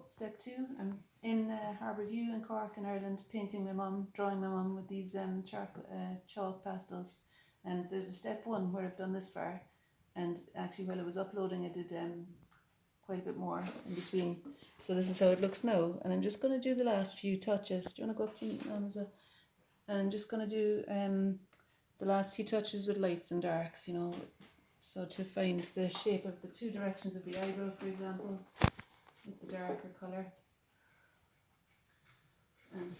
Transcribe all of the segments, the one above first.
step 2. I'm in Harbour View in Cork in Ireland, painting my mum, drawing my mum with these chalk pastels. And there's a step 1 where I've done this far, and actually while I was uploading I did quite a bit more in between. So this is how it looks now, and I'm just going to do the last few touches. Do you want to go up to me on as well? And I'm just going to do the last few touches with lights and darks, you know, so to find the shape of the 2 directions of the eyebrow, for example, with the darker colour, and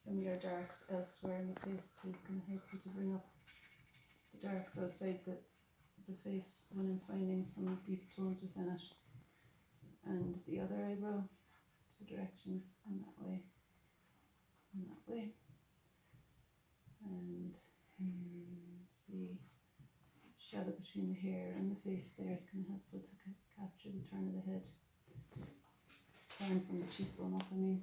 similar darks elsewhere in the face too is kind of helpful to bring up the darks outside the face when I'm finding some deep tones within it. And the other eyebrow, 2 directions, and that way, and that way. And let's see, shadow between the hair and the face there is kind of helpful to capture the turn of the head, turn from the cheekbone up, I mean.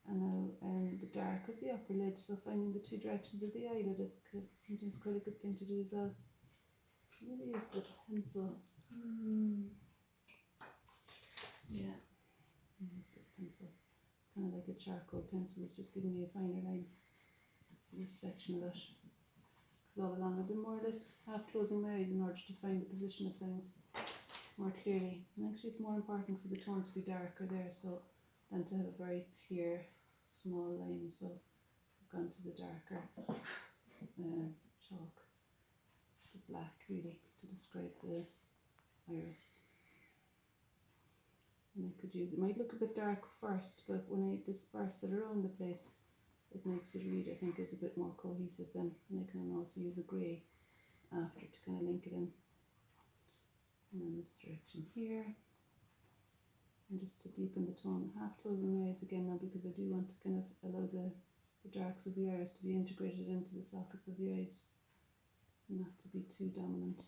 And now the dark of the upper lid, so finding the 2 directions of the eyelid is sometimes quite a good thing to do as well. Maybe use the pencil. Yeah, use this pencil. It's kind of like a charcoal pencil, it's just giving me a finer line for this section of it. Because all along I've been more or less half closing my eyes in order to find the position of things more clearly. And actually it's more important for the tone to be darker there, so than to have a very clear small line. So I've gone to the darker chalk, the black really, to describe the iris. And I could use, it might look a bit dark first, but when I disperse it around the place, it makes it read, I think, is a bit more cohesive then. And I can also use a grey after to kind of link it in. And then this direction here. And just to deepen the tone, half closing my eyes again now, because I do want to kind of allow the darks of the iris to be integrated into the sockets of the eyes, and not to be too dominant.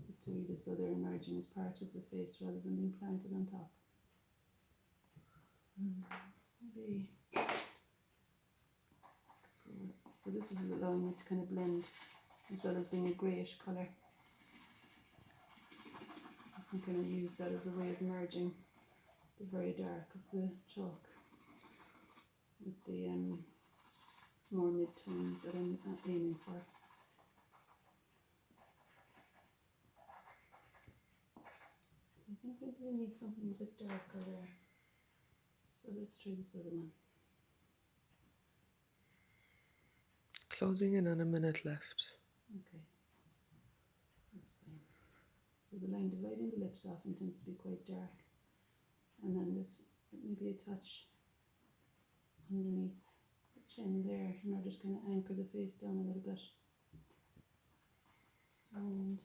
But to read as though they're emerging as part of the face rather than being planted on top. Maybe. So this is allowing it to kind of blend as well as being a greyish colour. I'm going to use that as a way of merging the very dark of the chalk with the more mid-tone that I'm aiming for. I think maybe we need something a bit darker there. So let's try this other one. Closing in on a minute left. Okay, that's fine. So the line dividing the lips often tends to be quite dark. And then this, maybe a touch underneath the chin there in order to kind of anchor the face down a little bit. And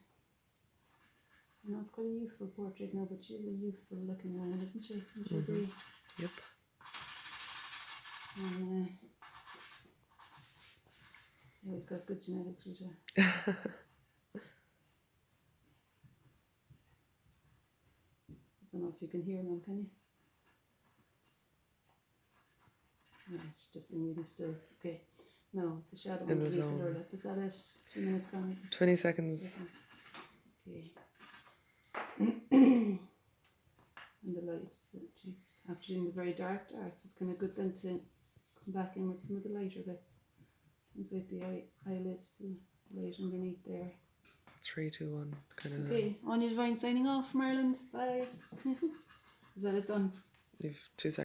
I know it's quite a youthful portrait now, but she's a youthful looking woman, isn't she? Would you agree? Yep. And yeah, we've got good genetics, Rita. I don't know if you can hear them, can you? Yeah, it's just been really still. Okay. No, the shadow underneath the lower lip. Is that it? 2 minutes gone? 20 seconds. Okay. And the lights, after doing the very darks, it's kind of good then to come back in with some of the lighter bits. Things like the eyelid, the light underneath there. 3, 2, 1. Kind of. Okay, Anya Divine signing off from Ireland. Bye. Is that it done? You've 2 seconds.